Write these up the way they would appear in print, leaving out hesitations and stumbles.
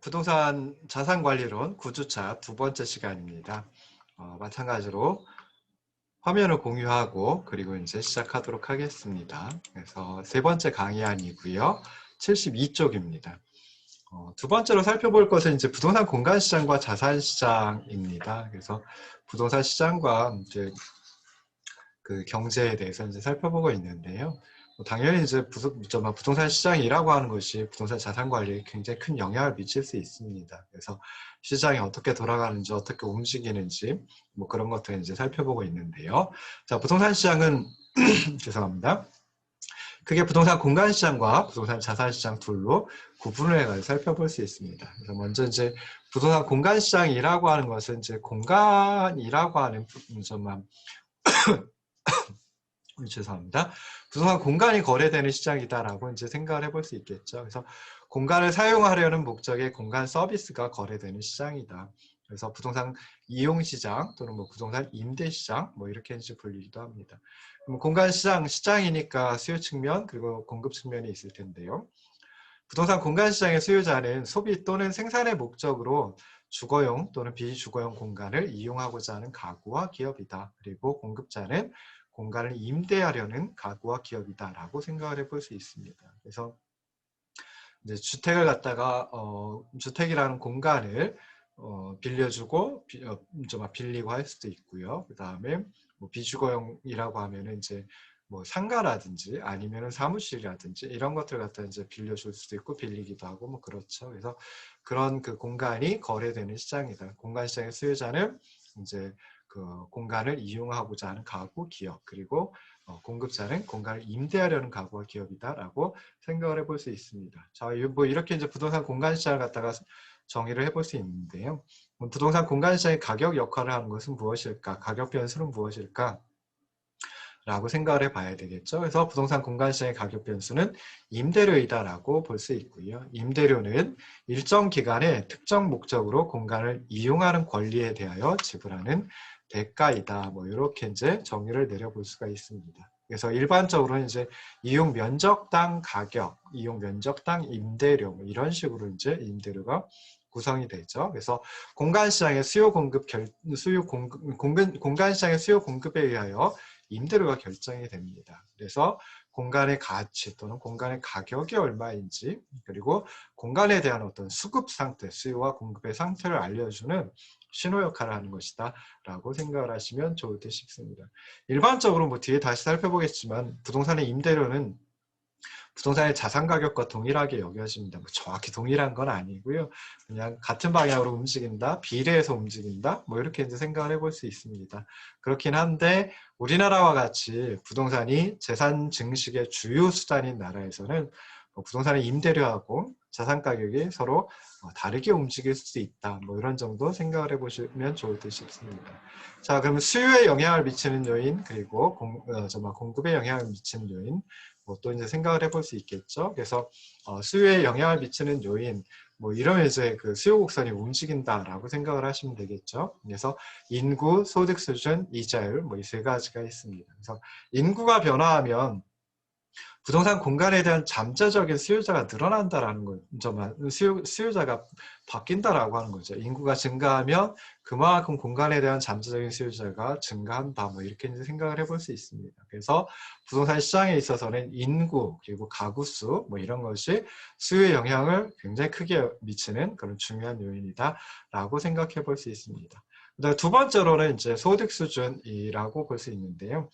부동산 자산관리론 9주차 두 번째 시간입니다. 마찬가지로 화면을 공유하고 그리고 이제 시작하도록 하겠습니다. 그래서 세 번째 강의안이고요. 72쪽입니다. 두 번째로 살펴볼 것은 이제 부동산 공간 시장과 자산 시장입니다. 그래서 부동산 시장과 이제 그 경제에 대해서 이제 살펴보고 있는데요. 당연히 이제 부동산 시장이라고 하는 것이 부동산 자산 관리에 굉장히 큰 영향을 미칠 수 있습니다. 그래서 시장이 어떻게 돌아가는지, 어떻게 움직이는지, 뭐 그런 것들을 이제 살펴보고 있는데요. 자, 부동산 시장은, 죄송합니다. 크게 부동산 공간 시장과 부동산 자산 시장 둘로 구분을 해가지고 살펴볼 수 있습니다. 그래서 먼저 이제 부동산 공간 시장이라고 하는 것은 이제 공간이라고 하는 점만 죄송합니다. 부동산 공간이 거래되는 시장이다라고 이제 생각을 해볼 수 있겠죠. 그래서 공간을 사용하려는 목적의 공간 서비스가 거래되는 시장이다. 그래서 부동산 이용 시장 또는 뭐 부동산 임대 시장 뭐 이렇게 이제 불리기도 합니다. 공간 시장이니까 수요 측면 그리고 공급 측면이 있을 텐데요. 부동산 공간 시장의 수요자는 소비 또는 생산의 목적으로 주거용 또는 비주거용 공간을 이용하고자 하는 가구와 기업이다. 그리고 공급자는 공간을 임대하려는 가구와 기업이다라고 생각을 해볼 수 있습니다. 그래서 이제 주택을 갖다가 주택이라는 공간을 빌려주고 빌리고 할 수도 있고요. 그 다음에 뭐 비주거용이라고 하면은 이제 뭐 상가라든지 아니면은 사무실이라든지 이런 것들 갖다 이제 빌려줄 수도 있고 빌리기도 하고 뭐 그렇죠. 그래서 그런 그 공간이 거래되는 시장이다. 공간 시장의 수요자는 이제 그 공간을 이용하고자 하는 가구, 기업 그리고 공급자는 공간을 임대하려는 가구와 기업이다라고 생각을 해볼 수 있습니다. 자, 뭐 이렇게 이제 부동산 공간 시장을 갖다가 정의를 해볼 수 있는데요. 부동산 공간 시장의 가격 역할을 하는 것은 무엇일까? 가격 변수는 무엇일까? 라고 생각을 해봐야 되겠죠. 그래서 부동산 공간 시장의 가격 변수는 임대료이다라고 볼 수 있고요. 임대료는 일정 기간에 특정 목적으로 공간을 이용하는 권리에 대하여 지불하는 대가이다. 뭐 이렇게 이제 정의를 내려볼 수가 있습니다. 그래서 일반적으로는 이제 이용 면적당 가격, 이용 면적당 임대료 뭐 이런 식으로 이제 임대료가 구성이 되죠. 그래서 공간 시장의 공간 시장의 수요 공급에 의하여 임대료가 결정이 됩니다. 그래서 공간의 가치 또는 공간의 가격이 얼마인지 그리고 공간에 대한 어떤 수급 상태, 수요와 공급의 상태를 알려주는 신호 역할을 하는 것이다 라고 생각을 하시면 좋을 듯 싶습니다. 일반적으로 뭐 뒤에 다시 살펴보겠지만 부동산의 임대료는 부동산의 자산 가격과 동일하게 여겨집니다. 뭐 정확히 동일한 건 아니고요. 그냥 같은 방향으로 움직인다, 비례해서 움직인다, 뭐 이렇게 이제 생각을 해볼 수 있습니다. 그렇긴 한데 우리나라와 같이 부동산이 재산 증식의 주요 수단인 나라에서는 부동산의 임대료하고 자산 가격이 서로 다르게 움직일 수 있다. 뭐 이런 정도 생각을 해보시면 좋을 듯 싶습니다. 자, 그럼 수요에 영향을 미치는 요인 그리고 공급에 영향을 미치는 요인 또 이제 생각을 해볼 수 있겠죠. 그래서 수요에 영향을 미치는 요인 뭐 이러면 이제 그 수요 곡선이 움직인다라고 생각을 하시면 되겠죠. 그래서 인구, 소득 수준, 이자율 뭐 이 세 가지가 있습니다. 그래서 인구가 부동산 공간에 대한 잠재적인 수요자가 늘어난다라는 거죠. 수요자가 바뀐다라고 하는 거죠. 인구가 증가하면 그만큼 공간에 대한 잠재적인 수요자가 증가한다. 뭐 이렇게 생각을 해볼 수 있습니다. 그래서 부동산 시장에 있어서는 인구 그리고 가구 수 뭐 이런 것이 수요에 영향을 굉장히 크게 미치는 그런 중요한 요인이다라고 생각해 볼 수 있습니다. 두 번째로는 이제 소득 수준이라고 볼 수 있는데요.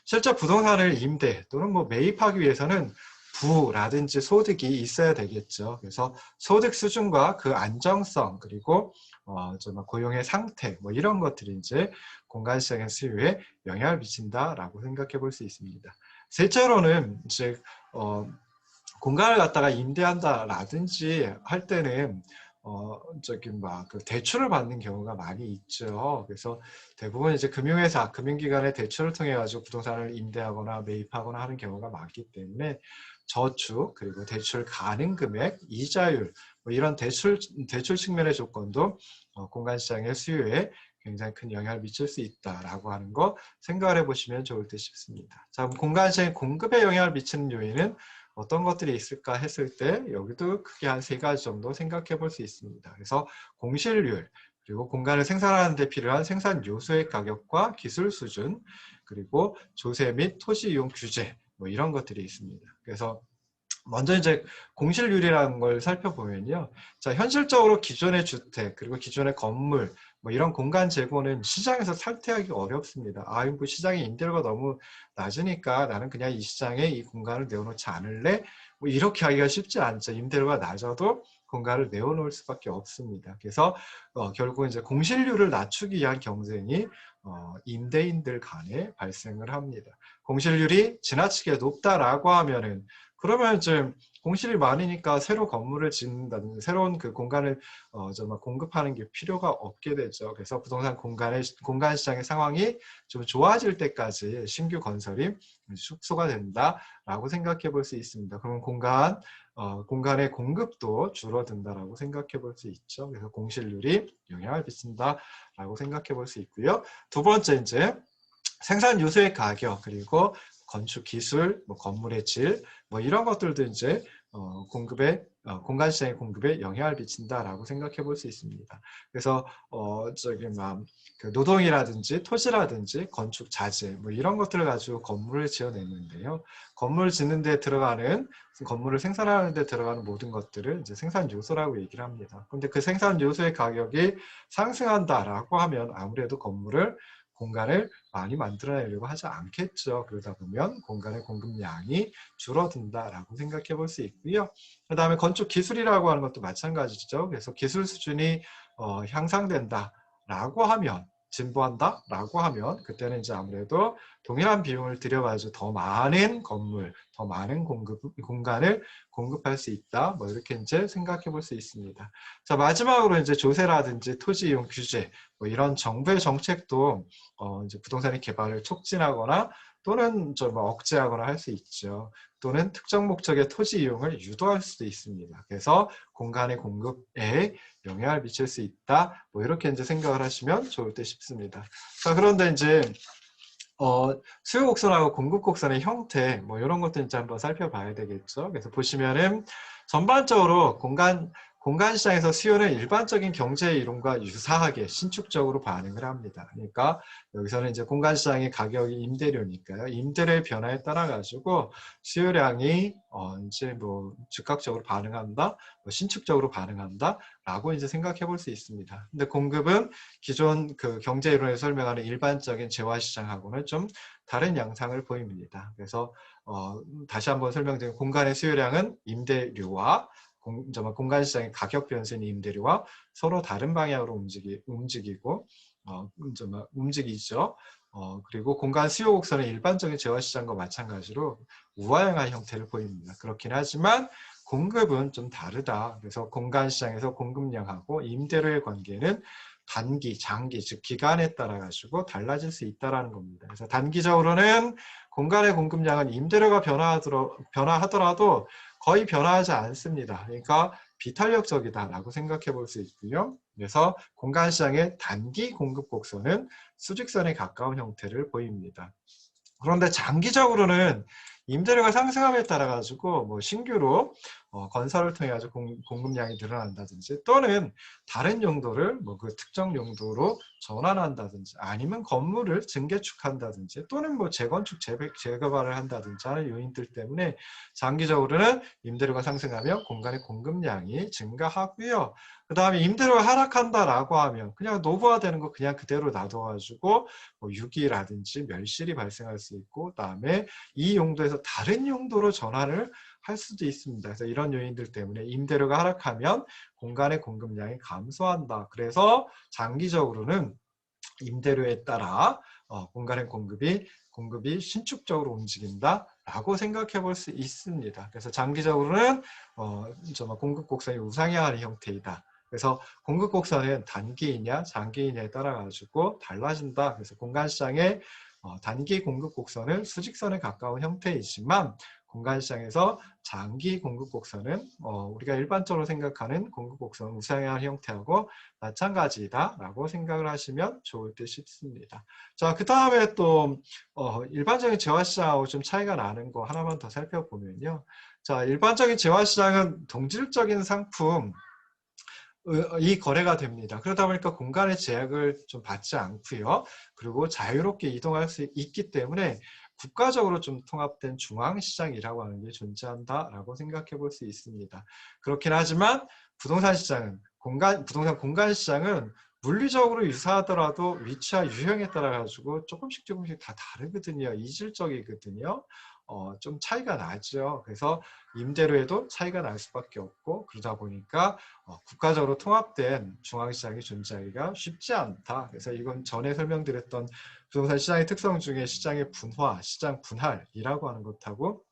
실제 부동산을 임대 또는 뭐 매입하기 위해서는 부라든지 소득이 있어야 되겠죠. 그래서 소득 수준과 그 안정성 그리고 고용의 상태 뭐 이런 것들이 이제 공간 시장의 수요에 영향을 미친다라고 생각해 볼 수 있습니다. 셋째로는 이제 공간을 갖다가 임대한다라든지 할 때는 그 대출을 받는 경우가 많이 있죠. 그래서 대부분 이제 금융회사, 금융기관의 대출을 통해 가지고 부동산을 임대하거나 매입하거나 하는 경우가 많기 때문에 저축 그리고 대출 가능 금액, 이자율 뭐 이런 대출 측면의 조건도 공간 시장의 수요에 굉장히 큰 영향을 미칠 수 있다라고 하는 거 생각을 해보시면 좋을 듯 싶습니다. 자, 공간 시장의 공급에 영향을 미치는 요인은 어떤 것들이 있을까 했을 때 여기도 크게 한 3가지 정도 생각해 볼 수 있습니다. 그래서 공실률, 그리고 공간을 생산하는 데 필요한 생산 요소의 가격과 기술 수준, 그리고 조세 및 토지 이용 규제, 뭐 이런 것들이 있습니다. 그래서 먼저 이제 공실률이라는 걸 살펴보면요. 자, 현실적으로 기존의 주택, 그리고 기존의 건물, 뭐 이런 공간 재고는 시장에서 탈퇴하기 어렵습니다. 아, 뭐 시장의 임대료가 너무 낮으니까 나는 그냥 이 시장에 이 공간을 내어놓지 않을래? 뭐 이렇게 하기가 쉽지 않죠. 임대료가 낮아도 공간을 내어놓을 수밖에 없습니다. 그래서 결국 이제 공실률을 낮추기 위한 경쟁이 임대인들 간에 발생을 합니다. 공실률이 지나치게 높다라고 하면은 그러면 좀 공실이 많으니까 새로 건물을 짓는다든지 새로운 그 공간을 정말 공급하는 게 필요가 없게 되죠. 그래서 부동산 공간 시장의 상황이 좀 좋아질 때까지 신규 건설이 축소가 된다라고 생각해 볼 수 있습니다. 그러면 공간의 공급도 줄어든다라고 생각해 볼 수 있죠. 그래서 공실률이 영향을 미친다라고 생각해 볼 수 있고요. 두 번째 이제 생산 요소의 가격, 그리고 건축 기술, 뭐 건물의 질, 뭐 이런 것들도 이제 공간 시장의 공급에 영향을 미친다라고 생각해 볼 수 있습니다. 그래서 그 노동이라든지 토지라든지 건축 자재 뭐 이런 것들을 가지고 건물을 지어내는데요. 건물을 짓는 데 들어가는 건물을 생산하는 데 들어가는 모든 것들을 이제 생산 요소라고 얘기를 합니다. 근데 그 생산 요소의 가격이 상승한다라고 하면 아무래도 공간을 많이 만들어내려고 하지 않겠죠. 그러다 보면 공간의 공급량이 줄어든다라고 생각해 볼 수 있고요. 그 다음에 건축 기술이라고 하는 것도 마찬가지죠. 그래서 기술 수준이 향상된다라고 하면, 진보한다라고 하면 그때는 이제 아무래도 동일한 비용을 들여가지고 더 많은 건물, 더 많은 공간을 공급할 수 있다. 뭐 이렇게 이제 생각해 볼 수 있습니다. 자, 마지막으로 이제 조세라든지 토지 이용 규제, 뭐 이런 정부의 정책도 이제 부동산의 개발을 촉진하거나 또는 좀 억제하거나 할 수 있죠. 또는 특정 목적의 토지 이용을 유도할 수도 있습니다. 그래서 공간의 공급에 영향을 미칠 수 있다. 뭐 이렇게 이제 생각을 하시면 좋을 듯 싶습니다. 자, 그런데 이제 수요 곡선하고 공급 곡선의 형태 뭐 이런 것도 이제 한번 살펴봐야 되겠죠. 그래서 보시면은 전반적으로 공간 시장에서 수요는 일반적인 경제 이론과 유사하게 신축적으로 반응을 합니다. 그러니까 여기서는 이제 공간 시장의 가격이 임대료니까요. 임대료의 변화에 따라 가지고 수요량이 이제 뭐 즉각적으로 반응한다, 뭐 신축적으로 반응한다라고 이제 생각해 볼 수 있습니다. 근데 공급은 기존 그 경제 이론에서 설명하는 일반적인 재화 시장하고는 좀 다른 양상을 보입니다. 그래서 다시 한번 설명드리면 공간의 수요량은 임대료와 공간 시장의 가격 변수인 임대료와 서로 다른 방향으로 움직이고 움직이죠. 그리고 공간 수요 곡선은 일반적인 재화 시장과 마찬가지로 우하향한 형태를 보입니다. 그렇긴 하지만 공급은 좀 다르다. 그래서 공간 시장에서 공급량하고 임대료의 관계는 단기, 장기, 즉 기간에 따라 가지고 달라질 수 있다는 겁니다. 그래서 단기적으로는 공간의 공급량은 임대료가 변화하더라도 거의 변화하지 않습니다. 그러니까 비탄력적이다라고 생각해 볼 수 있고요. 그래서 공간 시장의 단기 공급 곡선은 수직선에 가까운 형태를 보입니다. 그런데 장기적으로는 임대료가 상승함에 따라 가지고 뭐 신규로 건설을 통해 가지고 공급량이 늘어난다든지 또는 다른 용도를 뭐 그 특정 용도로 전환한다든지 아니면 건물을 증개축한다든지 또는 뭐 재건축 재개발을 한다든지 하는 요인들 때문에 장기적으로는 임대료가 상승하면 공간의 공급량이 증가하고요. 그 다음에 임대료가 하락한다라고 하면 그냥 노후화되는 거 그냥 그대로 놔둬가지고 뭐 유기라든지 멸실이 발생할 수 있고 그다음에 이 용도에서 다른 용도로 전환을 할 수도 있습니다. 그래서 이런 요인들 때문에 임대료가 하락하면 공간의 공급량이 감소한다. 그래서 장기적으로는 임대료에 따라 공간의 공급이 신축적으로 움직인다라고 생각해 볼 수 있습니다. 그래서 장기적으로는 공급 곡선이 우상향하는 형태이다. 그래서 공급 곡선은 단기이냐 장기이냐에 따라 가지고 달라진다. 그래서 공간 시장의 단기 공급 곡선은 수직선에 가까운 형태이지만 공간 시장에서 장기 공급 곡선은 우리가 일반적으로 생각하는 공급 곡선 우상향 형태하고 마찬가지다라고 생각을 하시면 좋을 듯 싶습니다. 자, 그 다음에 또 일반적인 재화시장하고 좀 차이가 나는 거 하나만 더 살펴보면요. 자, 일반적인 재화시장은 동질적인 상품 이 거래가 됩니다. 그러다 보니까 공간의 제약을 좀 받지 않고요. 그리고 자유롭게 이동할 수 있기 때문에 국가적으로 좀 통합된 중앙시장이라고 하는 게 존재한다라고 생각해 볼 수 있습니다. 그렇긴 하지만 부동산 시장은 부동산 공간 시장은 물리적으로 유사하더라도 위치와 유형에 따라 가지고 조금씩 다 다르거든요. 이질적이거든요. 좀 차이가 나죠. 그래서 임대료에도 차이가 날 수밖에 없고 그러다 보니까 국가적으로 통합된 중앙시장이 존재하기가 쉽지 않다. 그래서 이건 전에 설명드렸던 부동산 시장의 특성 중에 시장의 분화, 시장 분할이라고 하는 것하고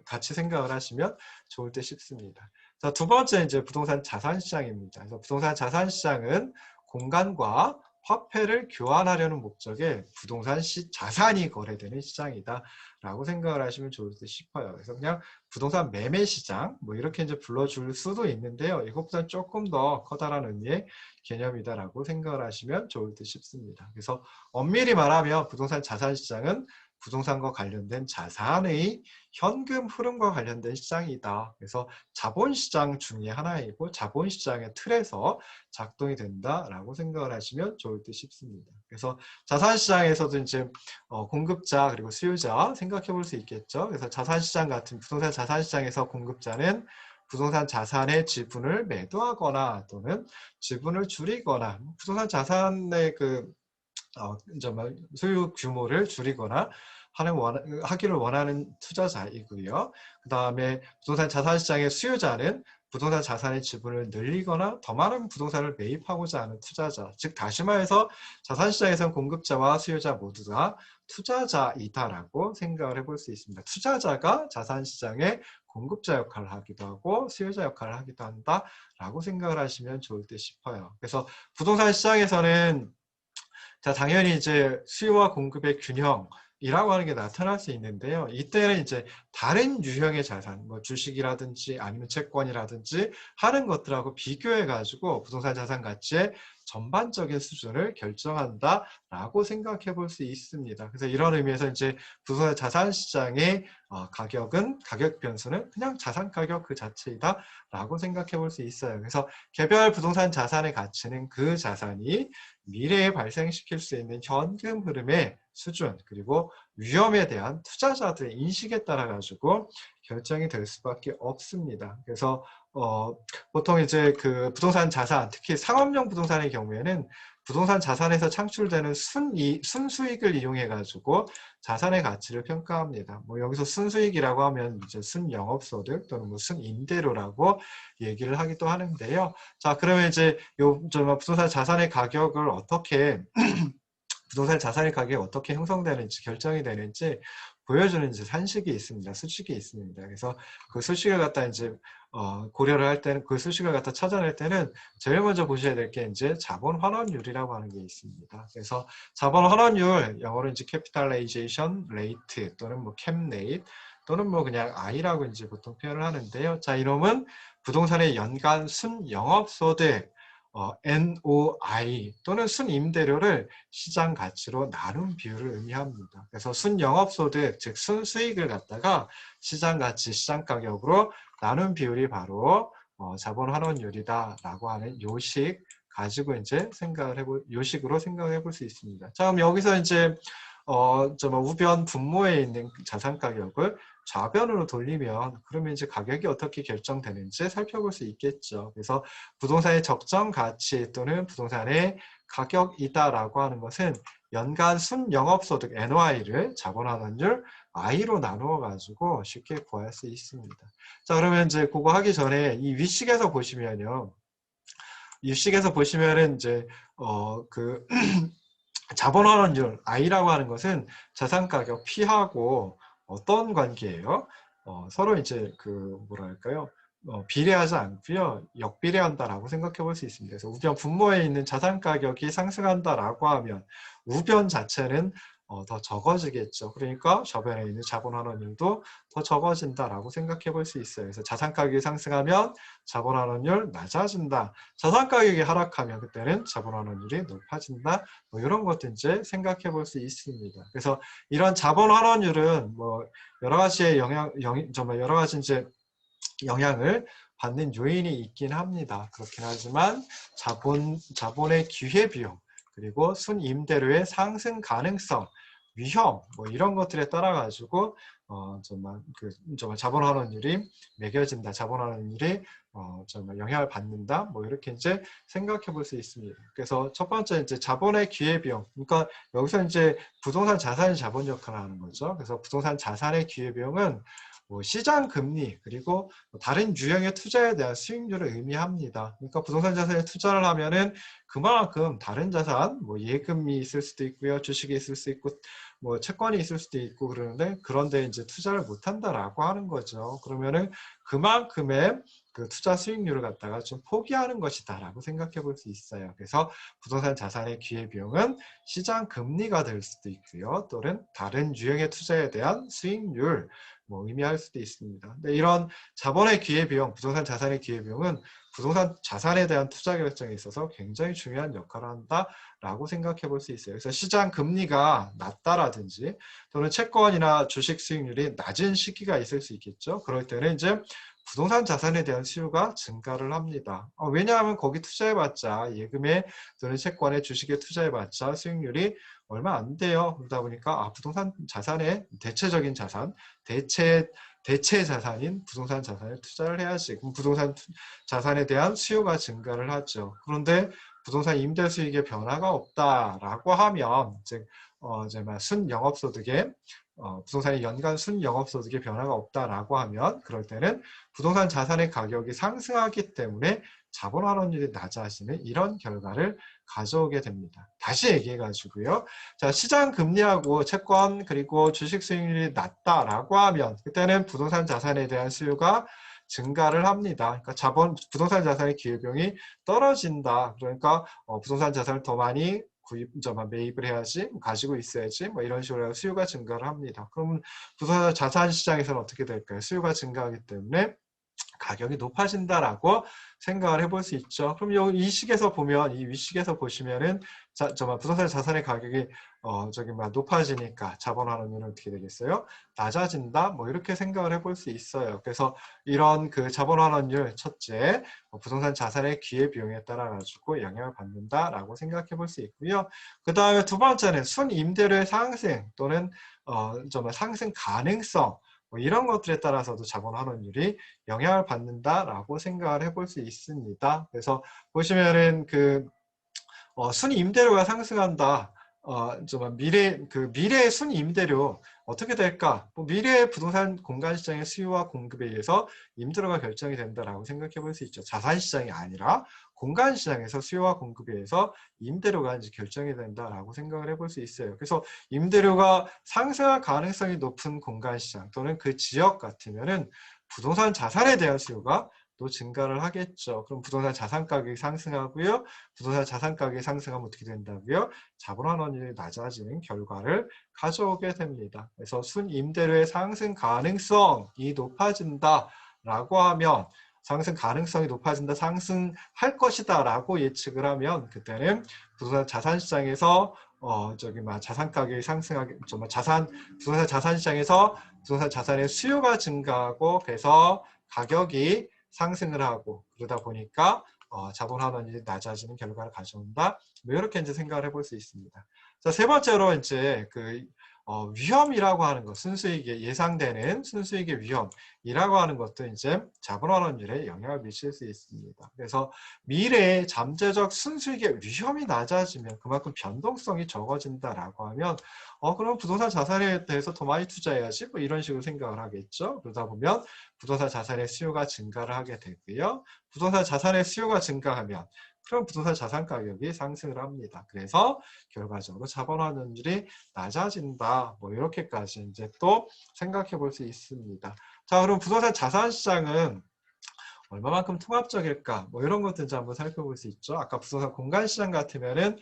같이 생각을 하시면 좋을 듯 싶습니다. 자, 두 번째 이제 부동산 자산 시장입니다. 그래서 부동산 자산 시장은 공간과 화폐를 교환하려는 목적의 부동산 자산이 거래되는 시장이다 라고 생각을 하시면 좋을 듯 싶어요. 그래서 그냥 부동산 매매 시장 뭐 이렇게 이제 불러줄 수도 있는데요. 이것보다 조금 더 커다란 의미의 개념이다 라고 생각을 하시면 좋을 듯 싶습니다. 그래서 엄밀히 말하면 부동산 자산 시장은 부동산과 관련된 자산의 현금 흐름과 관련된 시장이다. 그래서 자본시장 중에 하나이고 자본시장의 틀에서 작동이 된다라고 생각을 하시면 좋을 듯 싶습니다. 그래서 자산시장에서도 이제 공급자 그리고 수요자 생각해 볼 수 있겠죠. 그래서 자산시장 같은 부동산 자산시장에서 공급자는 부동산 자산의 지분을 매도하거나 또는 지분을 줄이거나 부동산 자산의 소유 규모를 줄이거나 하기를 원하는 투자자이고요. 그 다음에 부동산 자산시장의 수요자는 부동산 자산의 지분을 늘리거나 더 많은 부동산을 매입하고자 하는 투자자. 즉 다시 말해서 자산시장에서는 공급자와 수요자 모두가 투자자이다라고 생각을 해볼 수 있습니다. 투자자가 자산시장의 공급자 역할을 하기도 하고 수요자 역할을 하기도 한다라고 생각을 하시면 좋을 듯 싶어요. 그래서 부동산 시장에서는 자, 당연히 이제 수요와 공급의 균형이라고 하는 게 나타날 수 있는데요. 이때는 이제 다른 유형의 자산, 뭐 주식이라든지 아니면 채권이라든지 하는 것들하고 비교해가지고 부동산 자산 가치의 전반적인 수준을 결정한다라고 생각해 볼 수 있습니다. 그래서 이런 의미에서 이제 부동산 자산 시장의 가격 변수는 그냥 자산 가격 그 자체이다라고 생각해 볼 수 있어요. 그래서 개별 부동산 자산의 가치는 그 자산이 미래에 발생시킬 수 있는 현금 흐름의 수준 그리고 위험에 대한 투자자들의 인식에 따라 가지고 결정이 될 수밖에 없습니다. 그래서 보통 이제 그 부동산 자산, 특히 상업용 부동산의 경우에는 부동산 자산에서 창출되는 순수익을 이용해 가지고 자산의 가치를 평가합니다. 뭐 여기서 순수익이라고 하면 이제 순영업소득 또는 뭐 순임대료라고 얘기를 하기도 하는데요. 자, 그러면 이제 부동산 자산의 가격을 어떻게 부동산 자산의 가격이 어떻게 형성되는지 결정이 되는지 보여주는 이제 산식이 있습니다. 수식이 있습니다. 그래서 그 수식을 갖다 이제 고려를 할 때는 그 수식을 갖다 찾아낼 때는 제일 먼저 보셔야 될 게 이제 자본 환원율이라고 하는 게 있습니다. 그래서 자본 환원율 영어로 이제 캐피탈라이제이션 레이트 또는 뭐 캠 레이트 또는 뭐 그냥 I라고 이제 보통 표현을 하는데요. 자, 이놈은 부동산의 연간 순영업소득 NOI 또는 순임대료를 시장 가치로 나눈 비율을 의미합니다. 그래서 순영업소득, 즉 순수익을 갖다가 시장 가치, 시장 가격으로 나눈 비율이 바로 자본 환원율이다라고 하는 요식 가지고 이제 요식으로 생각을 해볼 수 있습니다. 자, 그럼 여기서 이제 우변 분모에 있는 자산 가격을 좌변으로 돌리면 그러면 이제 가격이 어떻게 결정되는지 살펴볼 수 있겠죠. 그래서 부동산의 적정 가치 또는 부동산의 가격이다라고 하는 것은 연간 순영업소득 NOI를 자본환원율 I로 나누어 가지고 쉽게 구할 수 있습니다. 자, 그러면 이제 그거 하기 전에 이 윗식에서 보시면요. 윗식에서 보시면은 이제 자본환원율 I라고 하는 것은 자산가격 P하고 어떤 관계예요? 서로 이제 뭐랄까요? 비례하지 않고요. 역비례한다라고 생각해 볼 수 있습니다. 그래서 우변 분모에 있는 자산 가격이 상승한다라고 하면 우변 자체는 더 적어지겠죠. 그러니까 저변에 있는 자본 환원율도 더 적어진다라고 생각해 볼 수 있어요. 그래서 자산 가격이 상승하면 자본 환원율 낮아진다. 자산 가격이 하락하면 그때는 자본 환원율이 높아진다. 뭐 이런 것도 이제 생각해 볼 수 있습니다. 그래서 이런 자본 환원율은 뭐 여러 가지의 정말 여러 가지 이제 영향을 받는 요인이 있긴 합니다. 그렇긴 하지만 자본의 기회비용, 그리고 순임대료의 상승 가능성, 위험, 뭐 이런 것들에 따라 가지고 정말 자본 환원율이 매겨진다, 자본 환원율이 정말 영향을 받는다, 뭐 이렇게 이제 생각해 볼 수 있습니다. 그래서 첫 번째 이제 자본의 기회비용, 그러니까 여기서 이제 부동산 자산이 자본 역할을 하는 거죠. 그래서 부동산 자산의 기회비용은 뭐 시장 금리 그리고 다른 유형의 투자에 대한 수익률을 의미합니다. 그러니까 부동산 자산에 투자를 하면은 그만큼 다른 자산, 뭐 예금이 있을 수도 있고요, 주식이 있을 수 있고, 뭐 채권이 있을 수도 있고 그러는데 그런데 이제 투자를 못 한다라고 하는 거죠. 그러면은 그만큼의 그 투자 수익률을 갖다가 좀 포기하는 것이다라고 생각해 볼 수 있어요. 그래서 부동산 자산의 기회비용은 시장 금리가 될 수도 있고요, 또는 다른 유형의 투자에 대한 수익률 뭐 의미할 수도 있습니다. 근데 이런 자본의 기회비용, 부동산 자산의 기회비용은 부동산 자산에 대한 투자 결정에 있어서 굉장히 중요한 역할을 한다라고 생각해 볼 수 있어요. 그래서 시장 금리가 낮다라든지 또는 채권이나 주식 수익률이 낮은 시기가 있을 수 있겠죠. 그럴 때는 이제 부동산 자산에 대한 수요가 증가를 합니다. 왜냐하면 거기 투자해봤자 예금에 또는 채권에 주식에 투자해봤자 수익률이 얼마 안 돼요. 그러다 보니까 부동산 자산의 대체적인 자산, 대체 자산인 부동산 자산에 투자를 해야지. 그럼 부동산 자산에 대한 수요가 증가를 하죠. 그런데 부동산 임대 수익의 변화가 없다라고 하면 즉 순영업소득의 부동산의 연간 순영업소득의 변화가 없다라고 하면 그럴 때는 부동산 자산의 가격이 상승하기 때문에 자본 환원율이 낮아지는 이런 결과를 가져오게 됩니다. 다시 얘기해 가지고요. 자, 시장 금리하고 채권 그리고 주식 수익률이 낮다라고 하면 그때는 부동산 자산에 대한 수요가 증가를 합니다. 그러니까 부동산 자산의 기회비용이 떨어진다. 그러니까 부동산 자산을 더 많이 매입을 해야지, 가지고 있어야지, 뭐 이런 식으로 수요가 증가를 합니다. 그러면 부동산 자산 시장에서는 어떻게 될까요? 수요가 증가하기 때문에 가격이 높아진다라고 생각을 해볼 수 있죠. 그럼 이 식에서 보면, 이 위식에서 보시면은 부동산 자산의 가격이 높아지니까 자본 환원율은 어떻게 되겠어요? 낮아진다. 뭐 이렇게 생각을 해볼 수 있어요. 그래서 이런 그 자본 환원율 첫째, 부동산 자산의 기회 비용에 따라 가지고 영향을 받는다라고 생각해 볼 수 있고요. 그 다음에 두 번째는 순임대료의 상승 또는 상승 가능성. 뭐 이런 것들에 따라서도 자본 환원율이 영향을 받는다라고 생각을 해볼 수 있습니다. 그래서 보시면은 순 임대료가 상승한다. 미래의 순 임대료 어떻게 될까? 미래의 부동산 공간 시장의 수요와 공급에 의해서 임대료가 결정이 된다라고 생각해 볼 수 있죠. 자산 시장이 아니라 공간 시장에서 수요와 공급에 의해서 임대료가 이제 결정이 된다라고 생각을 해볼 수 있어요. 그래서 임대료가 상승할 가능성이 높은 공간 시장 또는 그 지역 같으면은 부동산 자산에 대한 수요가 또 증가를 하겠죠. 그럼 부동산 자산 가격이 상승하고요. 부동산 자산 가격이 상승하면 어떻게 된다고요? 자본 환원율이 낮아지는 결과를 가져오게 됩니다. 그래서 순임대료의 상승 가능성이 높아진다라고 하면 상승 가능성이 높아진다, 상승할 것이다 라고 예측을 하면 그때는 부동산 자산 시장에서 자산 가격이 상승하게, 부동산 자산 시장에서 부동산 자산의 수요가 증가하고 그래서 가격이 상승을 하고 그러다 보니까 자본 환원율이 낮아지는 결과를 가져온다. 뭐 이렇게 이제 생각을 해볼 수 있습니다. 자, 세 번째로 이제 위험이라고 하는 것, 순수익의 예상되는 순수익의 위험이라고 하는 것도 이제 자본 환원율에 영향을 미칠 수 있습니다. 그래서 미래의 잠재적 순수익의 위험이 낮아지면 그만큼 변동성이 적어진다라고 하면 그럼 부동산 자산에 대해서 더 많이 투자해야지 뭐 이런 식으로 생각을 하겠죠. 그러다 보면 부동산 자산의 수요가 증가를 하게 되고요. 부동산 자산의 수요가 증가하면 그럼 부동산 자산 가격이 상승을 합니다. 그래서 결과적으로 자본 환원율이 낮아진다. 뭐 이렇게까지 이제 또 생각해 볼 수 있습니다. 자, 그럼 부동산 자산 시장은 얼마만큼 통합적일까? 뭐 이런 것들 이제 한번 살펴볼 수 있죠. 아까 부동산 공간 시장 같으면은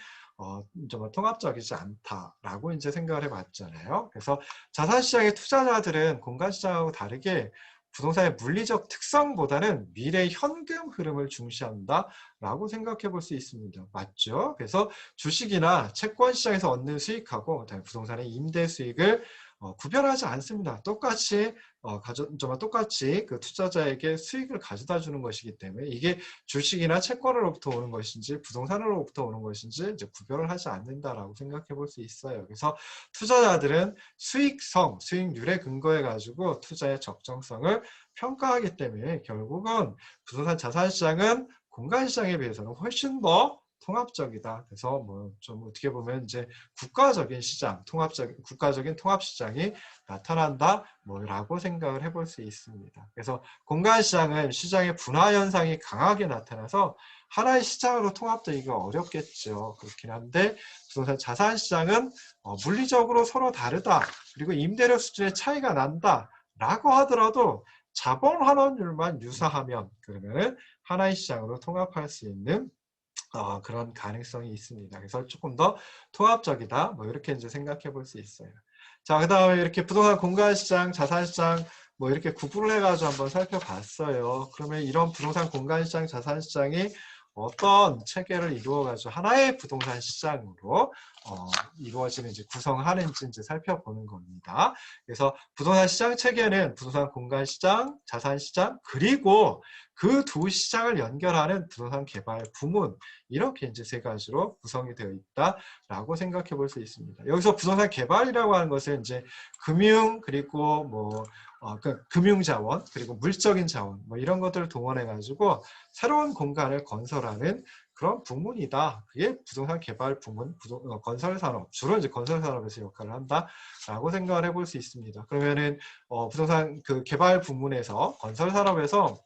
좀 통합적이지 않다라고 이제 생각을 해봤잖아요. 그래서 자산시장의 투자자들은 공간시장하고 다르게 부동산의 물리적 특성보다는 미래 현금 흐름을 중시한다라고 생각해 볼 수 있습니다. 맞죠? 그래서 주식이나 채권 시장에서 얻는 수익하고 부동산의 임대 수익을 구별하지 않습니다. 똑같이 똑같이 그 투자자에게 수익을 가져다 주는 것이기 때문에 이게 주식이나 채권으로부터 오는 것인지 부동산으로부터 오는 것인지 이제 구별을 하지 않는다라고 생각해 볼 수 있어요. 그래서 투자자들은 수익성, 수익률에 근거해 가지고 투자의 적정성을 평가하기 때문에 결국은 부동산 자산시장은 공간시장에 비해서는 훨씬 더 통합적이다. 그래서 뭐 좀 어떻게 보면 이제 국가적인 시장, 국가적인 통합 시장이 나타난다, 뭐라고 생각을 해볼 수 있습니다. 그래서 공간 시장은 시장의 분화 현상이 강하게 나타나서 하나의 시장으로 통합되기가 어렵겠죠. 그렇긴 한데 부동산 자산 시장은 물리적으로 서로 다르다. 그리고 임대료 수준의 차이가 난다라고 하더라도 자본 환원율만 유사하면 그러면은 하나의 시장으로 통합할 수 있는 그런 가능성이 있습니다. 그래서 조금 더 통합적이다. 뭐 이렇게 이제 생각해 볼 수 있어요. 자, 그 다음에 이렇게 부동산 공간시장, 자산시장 뭐 이렇게 구분을 해가지고 한번 살펴봤어요. 그러면 이런 부동산 공간시장, 자산시장이 어떤 체계를 이루어가지고 하나의 부동산 시장으로 이루어지는 이제 구성하는지 이제 살펴보는 겁니다. 그래서 부동산 시장 체계는 부동산 공간시장, 자산시장 그리고 그 두 시장을 연결하는 부동산 개발 부문 이렇게 이제 세 가지로 구성이 되어 있다라고 생각해 볼 수 있습니다. 여기서 부동산 개발이라고 하는 것은 이제 금융 그리고 뭐 금융자원 그리고 물적인 자원 뭐 이런 것들을 동원해 가지고 새로운 공간을 건설하는 그런 부문이다. 그게 부동산 개발 부문, 건설산업, 주로 이제 건설산업에서 역할을 한다라고 생각을 해볼 수 있습니다. 그러면은 부동산 그 개발 부문에서 건설산업에서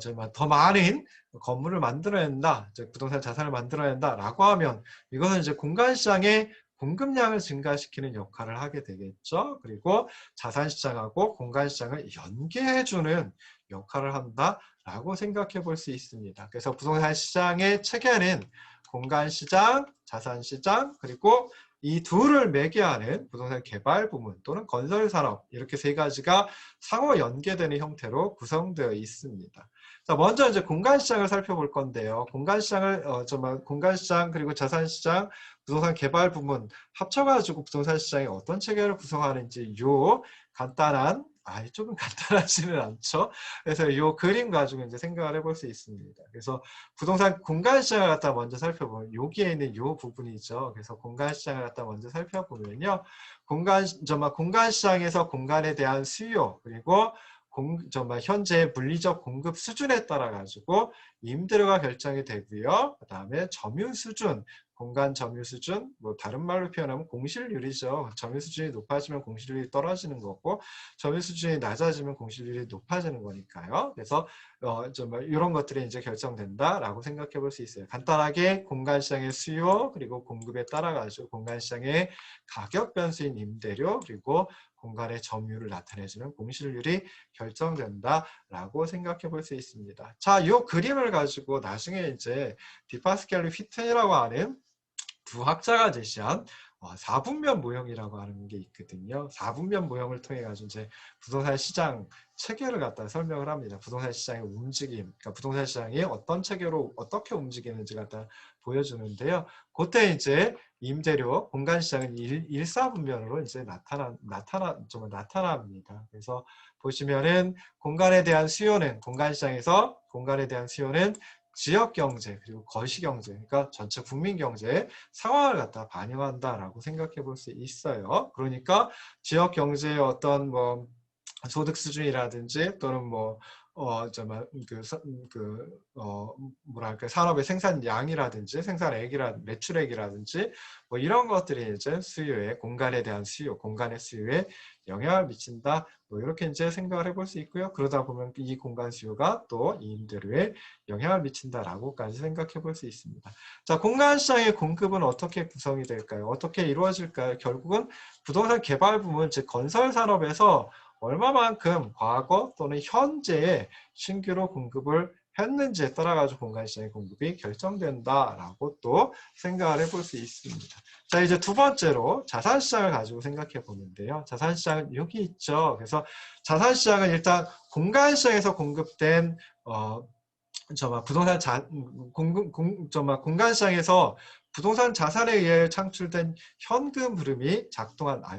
정말 더 많은 건물을 만들어낸다, 부동산 자산을 만들어낸다라고 하면 이것은 이제 공간시장의 공급량을 증가시키는 역할을 하게 되겠죠. 그리고 자산시장하고 공간시장을 연계해주는 역할을 한다라고 생각해 볼 수 있습니다. 그래서 부동산 시장의 체계는 공간시장, 자산시장, 그리고 이 둘을 매개하는 부동산 개발 부문 또는 건설산업 이렇게 세 가지가 상호 연계되는 형태로 구성되어 있습니다. 자, 먼저 이제 공간시장을 살펴볼 건데요. 공간시장을 공간시장 그리고 자산시장, 부동산 개발 부문 합쳐가지고 부동산 시장이 어떤 체계를 구성하는지 요 간단한 조금 간단하지는 않죠. 그래서 이 그림 가지고 이제 생각을 해볼 수 있습니다. 그래서 부동산 공간시장을 갖다 먼저 살펴보면 여기에 있는 이 부분이죠. 그래서 공간시장을 갖다 먼저 살펴보면요. 공간시장에서 공간에 대한 수요 그리고 현재 물리적 공급 수준에 따라 가지고 임대료가 결정이 되고요. 그 다음에 점유 수준, 공간 점유 수준, 뭐 다른 말로 표현하면 공실률이죠. 점유 수준이 높아지면 공실률이 떨어지는 거고, 점유 수준이 낮아지면 공실률이 높아지는 거니까요. 그래서 이런 것들이 이제 결정된다라고 생각해 볼 수 있어요. 간단하게 공간 시장의 수요 그리고 공급에 따라 가지고 공간 시장의 가격 변수인 임대료 그리고 공간의 점유율을 나타내주는 공실률이 결정된다라고 생각해 볼 수 있습니다. 자, 이 그림을 가지고 나중에 이제 디파스칼리 휘튼이라고 하는 부학자가 제시한 4분면 모형이라고 하는 게 있거든요. 4분면 모형을 통해 가지고 이제 부동산 시장 체계를 갖다 설명을 합니다. 부동산 시장의 움직임, 그러니까 부동산 시장이 어떤 체계로 어떻게 움직이는지 갖다 보여주는데요. 그때 이제 임대료, 공간 시장은 1,4분면으로 이제 나타납니다. 그래서 보시면은 공간에 대한 수요는 공간 시장에서 공간에 대한 수요는 지역 경제 그리고 거시 경제, 그러니까 전체 국민 경제의 상황을 갖다 반영한다라고 생각해 볼 수 있어요. 그러니까 지역 경제의 어떤 뭐 소득 수준이라든지 또는 뭐 뭐랄까 산업의 생산량이라든지 매출액이라든지 뭐 이런 것들이 이제 수요에 공간에 대한 수요, 공간의 수요에 영향을 미친다. 뭐 이렇게 이제 생각을 해볼 수 있고요. 그러다 보면 이 공간 수요가 또 임대료에 영향을 미친다라고까지 생각해 볼 수 있습니다. 자, 공간 시장의 공급은 어떻게 구성이 될까요? 어떻게 이루어질까요? 결국은 부동산 개발 부문, 즉 건설 산업에서 얼마만큼 과거 또는 현재의 신규로 공급을 했는지에 따라 가지고 공간 시장의 공급이 결정된다라고 또 생각을 해볼 수 있습니다. 자, 이제 두 번째로 자산 시장을 가지고 생각해 보는데요. 자산 시장은 여기 있죠. 그래서 자산 시장은 일단 공간 시장에서 공급된 부동산 공간 시장에서 부동산 자산에 의해 창출된 현금 흐름이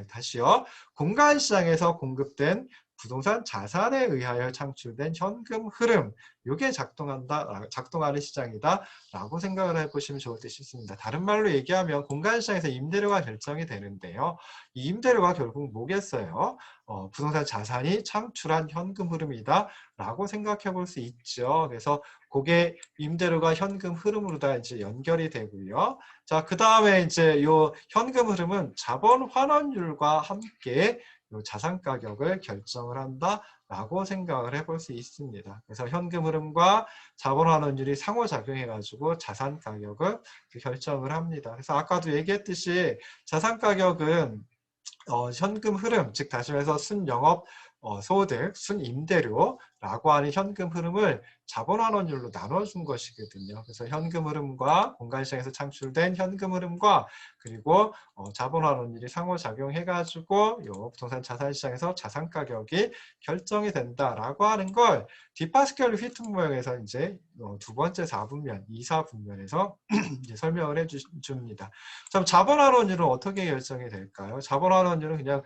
다시요. 공간 시장에서 공급된 부동산 자산에 의하여 창출된 현금 흐름, 이게 작동하는 시장이다라고 생각을 해보시면 좋을 듯 싶습니다. 다른 말로 얘기하면 공간 시장에서 임대료가 결정이 되는데요. 이 임대료가 결국 뭐겠어요? 부동산 자산이 창출한 현금 흐름이다라고 생각해 볼 수 있죠. 그래서 그게 임대료가 현금 흐름으로 다 이제 연결이 되고요. 자, 그 다음에 이제 요 현금 흐름은 자본 환원율과 함께 요 자산 가격을 결정을 한다라고 생각을 해볼 수 있습니다. 그래서 현금 흐름과 자본 환원율이 상호작용해가지고 자산 가격을 결정을 합니다. 그래서 아까도 얘기했듯이 자산 가격은 현금 흐름, 즉 다시 말해서 순영업 소득, 순임대료라고 하는 현금 흐름을 자본환원율로 나눠준 것이거든요. 그래서 현금 흐름과 공간시장에서 창출된 현금 흐름과 그리고 자본환원율이 상호작용해가지고 요 부동산 자산시장에서 자산 가격이 결정이 된다라고 하는 걸 디파스칼 휘트 모형에서 이제 두 번째 4분면, 2, 4분면에서 이제 설명을 해줍니다. 그럼 자본환원율은 어떻게 결정이 될까요? 자본환원율은 그냥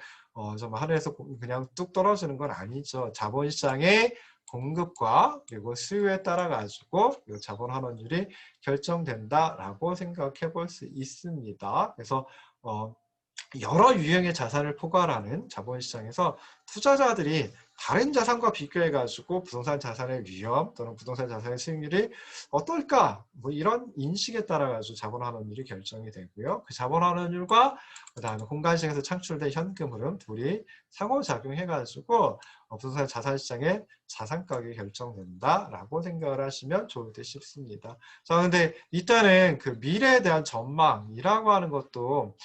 하늘에서 그냥 뚝 떨어지는 건 아니죠. 자본시장의 공급과 그리고 수요에 따라 가지고 이 자본환원율이 결정된다라고 생각해 볼 수 있습니다. 그래서 여러 유형의 자산을 포괄하는 자본시장에서 투자자들이 다른 자산과 비교해 가지고 부동산 자산의 위험 또는 부동산 자산의 수익률이 어떨까 뭐 이런 인식에 따라 가지고 자본환원율이 결정이 되고요. 그 자본환원율과 그다음에 공간시장에서 창출된 현금 흐름 둘이 상호작용해 가지고 부동산 자산시장의 자산 가격이 결정된다라고 생각을 하시면 좋을 듯 싶습니다. 자, 근데 일단은 그 미래에 대한 전망이라고 하는 것도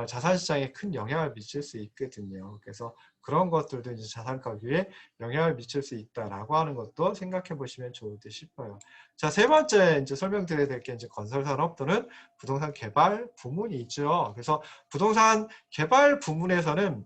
자산시장에 큰 영향을 미칠 수 있거든요. 그래서 그런 것들도 이제 자산 가격에 영향을 미칠 수 있다라고 하는 것도 생각해 보시면 좋을 듯 싶어요. 자, 세 번째 이제 설명드려야 될 게 이제 건설 산업 또는 부동산 개발 부문이죠. 그래서 부동산 개발 부문에서는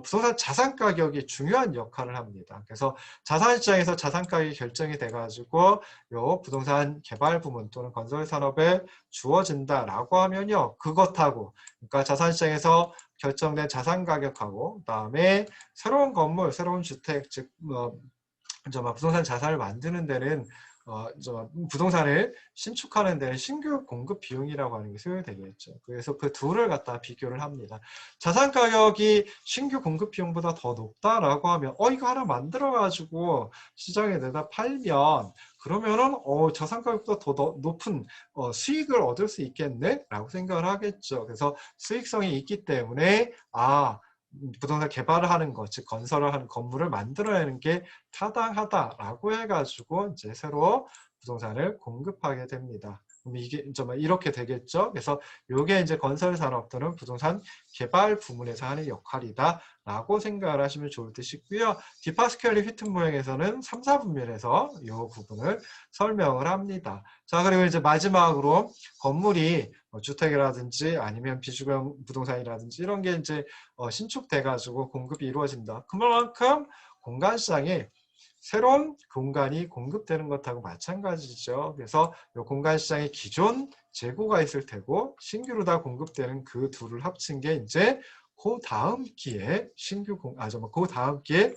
부동산 자산 가격이 중요한 역할을 합니다. 그래서 자산 시장에서 자산 가격이 결정이 돼가지고 요 부동산 개발 부문 또는 건설 산업에 주어진다라고 하면요, 그것하고 그러니까 자산 시장에서 결정된 자산 가격하고 그다음에 새로운 건물, 새로운 주택, 즉 부동산 자산을 만드는 데는 부동산을 신축하는 데는 신규 공급 비용이라고 하는 게 소요되겠죠. 그래서 그 둘을 갖다 비교를 합니다. 자산 가격이 신규 공급 비용보다 더 높다라고 하면 이거 하나 만들어 가지고 시장에 내다 팔면 그러면은 자산 가격보다 더 높은 수익을 얻을 수 있겠네 라고 생각을 하겠죠. 그래서 수익성이 있기 때문에 부동산 개발을 하는 것, 즉 건설을 하는 건물을 만들어내는 게 타당하다라고 해가지고 이제 새로 부동산을 공급하게 됩니다. 그럼 이게 이렇게 되겠죠. 그래서 이게 이제 건설 산업 또는 부동산 개발 부문에서 하는 역할이다라고 생각을 하시면 좋을 듯 싶고요. 디파스칼리 휘튼 모형에서는 3, 4분면에서 이 부분을 설명을 합니다. 자, 그리고 이제 마지막으로 건물이 주택이라든지 아니면 비주거 부동산이라든지 이런 게 이제 신축돼가지고 공급이 이루어진다. 그만큼 공간시장에 새로운 공간이 공급되는 것하고 마찬가지죠. 그래서 이 공간시장에 기존 재고가 있을 테고 신규로 다 공급되는 그 둘을 합친 게 이제 그 다음 기회에 그 다음 기회에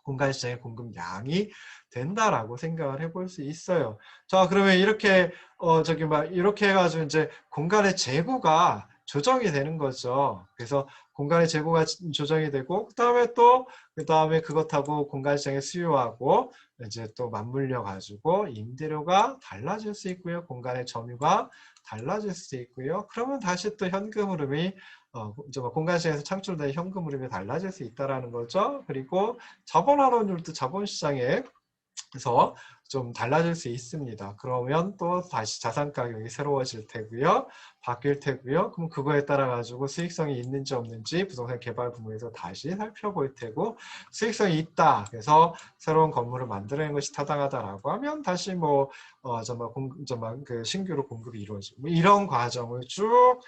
공간시장의 공급량이 된다라고 생각을 해볼 수 있어요. 자, 그러면 이렇게 이렇게 해가지고 이제 공간의 재고가 조정이 되는 거죠. 그래서 공간의 재고가 조정이 되고 그다음에 그것하고 공간시장의 수요하고 이제 또 맞물려 가지고 임대료가 달라질 수 있고요. 공간의 점유가 달라질 수 있고요. 그러면 다시 또 현금 흐름이 공간시장에서 창출된 현금 흐름이 달라질 수 있다는 거죠. 그리고 자본환원율도 자본시장에 그래서 좀 달라질 수 있습니다. 그러면 또 다시 자산 가격이 새로워질 테고요. 바뀔 테고요. 그럼 그거에 따라 가지고 수익성이 있는지 없는지 부동산 개발 부문에서 다시 살펴볼 테고, 수익성이 있다. 그래서 새로운 건물을 만들어내는 것이 타당하다라고 하면 다시 뭐 그 신규로 공급이 이루어지고 뭐 이런 과정을 쭉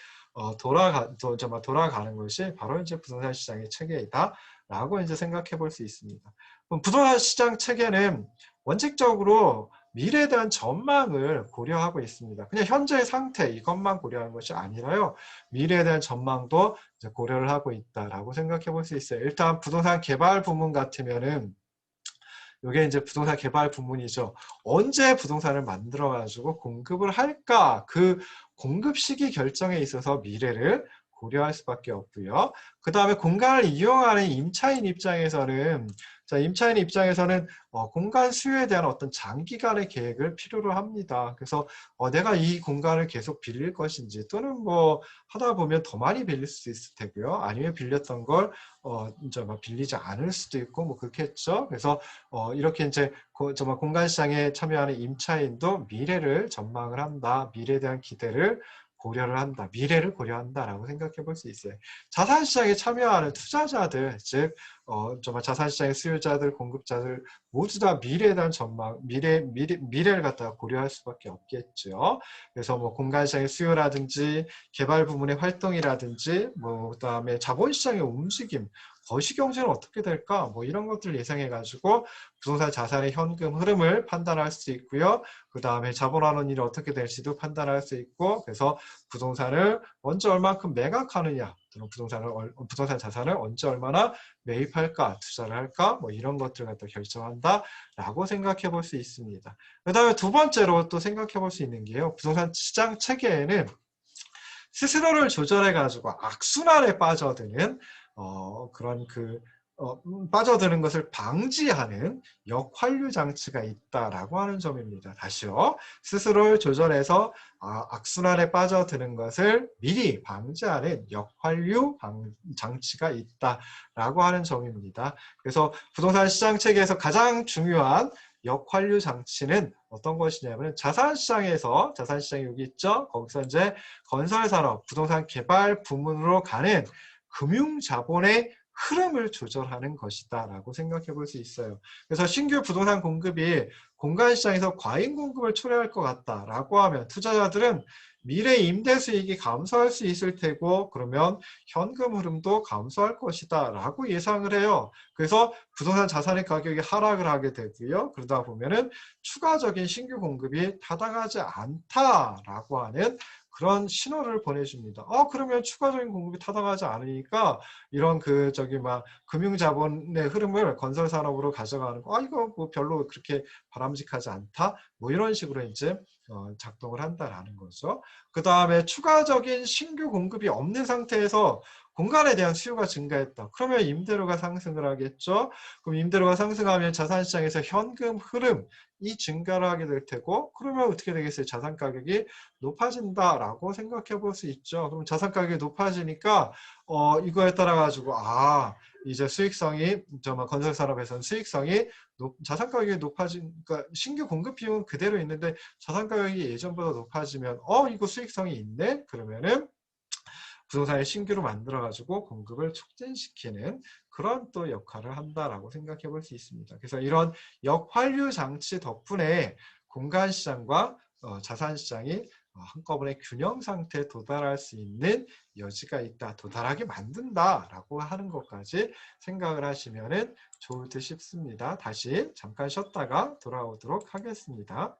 돌아가는 것이 바로 이제 부동산 시장의 체계이다라고 이제 생각해 볼 수 있습니다. 그럼 부동산 시장 체계는 원칙적으로 미래에 대한 전망을 고려하고 있습니다. 그냥 현재의 상태 이것만 고려하는 것이 아니라요. 미래에 대한 전망도 이제 고려를 하고 있다라고 생각해 볼 수 있어요. 일단 부동산 개발 부문 같으면은 이게 이제 부동산 개발 부문이죠. 언제 부동산을 만들어 가지고 공급을 할까? 그 공급 시기 결정에 있어서 미래를 고려할 수밖에 없고요. 그 다음에 공간을 이용하는 임차인 입장에서는 임차인 입장에서는 공간 수요에 대한 어떤 장기간의 계획을 필요로 합니다. 그래서 내가 이 공간을 계속 빌릴 것인지 또는 뭐 하다 보면 더 많이 빌릴 수 있을 테고요. 아니면 빌렸던 걸 이제 막 빌리지 않을 수도 있고 뭐 그렇겠죠. 그래서 이렇게 이제 정말 공간 시장에 참여하는 임차인도 미래를 전망을 한다. 미래에 대한 기대를 고려를 한다. 미래를 고려한다라고 생각해 볼 수 있어요. 자산시장에 참여하는 투자자들, 즉 정말 자산시장의 수요자들, 공급자들 모두 다 미래에 대한 전망, 미래를 갖다가 고려할 수밖에 없겠죠. 그래서 뭐 공간시장의 수요라든지 개발 부문의 활동이라든지 뭐 그다음에 자본시장의 움직임, 거시경제는 어떻게 될까? 뭐 이런 것들을 예상해 가지고 부동산 자산의 현금 흐름을 판단할 수 있고요. 그 다음에 자본환원 일이 어떻게 될지도 판단할 수 있고, 그래서 부동산을 언제 얼만큼 매각하느냐, 부동산 자산을 언제 얼마나 매입할까, 투자를 할까, 뭐 이런 것들을 갖다 결정한다라고 생각해 볼 수 있습니다. 그 다음에 두 번째로 또 생각해 볼 수 있는 게요. 부동산 시장 체계에는 스스로를 조절해 가지고 악순환에 빠져드는 그런 빠져드는 것을 방지하는 역환류 장치가 있다라고 하는 점입니다. 다시요. 스스로를 조절해서 악순환에 빠져드는 것을 미리 방지하는 역환류 장치가 있다라고 하는 점입니다. 그래서 부동산 시장 체계에서 가장 중요한 역환류 장치는 어떤 것이냐면 자산시장이 여기 있죠. 거기서 이제 건설산업, 부동산 개발 부문으로 가는 금융자본의 흐름을 조절하는 것이다 라고 생각해 볼 수 있어요. 그래서 신규 부동산 공급이 공간시장에서 과잉 공급을 초래할 것 같다라고 하면 투자자들은 미래 임대 수익이 감소할 수 있을 테고 그러면 현금 흐름도 감소할 것이다 라고 예상을 해요. 그래서 부동산 자산의 가격이 하락을 하게 되고요. 그러다 보면은 추가적인 신규 공급이 타당하지 않다라고 하는 그런 신호를 보내줍니다. 그러면 추가적인 공급이 타당하지 않으니까 이런 금융자본의 흐름을 건설산업으로 가져가는 거, 이거 뭐 별로 그렇게 바람직하지 않다. 뭐 이런 식으로 이제 작동을 한다라는 거죠. 그 다음에 추가적인 신규 공급이 없는 상태에서 공간에 대한 수요가 증가했다. 그러면 임대료가 상승을 하겠죠. 그럼 임대료가 상승하면 자산시장에서 현금 흐름이 증가를 하게 될 테고 그러면 어떻게 되겠어요? 자산 가격이 높아진다라고 생각해 볼 수 있죠. 그럼 자산 가격이 높아지니까 이거에 따라 가지고 이제 수익성이 건설 산업에서는 수익성이 자산 가격이 그러니까 신규 공급 비용은 그대로 있는데 자산 가격이 예전보다 높아지면 이거 수익성이 있네. 그러면은 부동산을 신규로 만들어 가지고 공급을 촉진시키는 그런 또 역할을 한다라고 생각해 볼 수 있습니다. 그래서 이런 역환류 장치 덕분에 공간 시장과 자산 시장이 한꺼번에 균형 상태에 도달할 수 있는 여지가 있다. 도달하게 만든다라고 하는 것까지 생각을 하시면은 좋을 듯 싶습니다. 다시 잠깐 쉬었다가 돌아오도록 하겠습니다.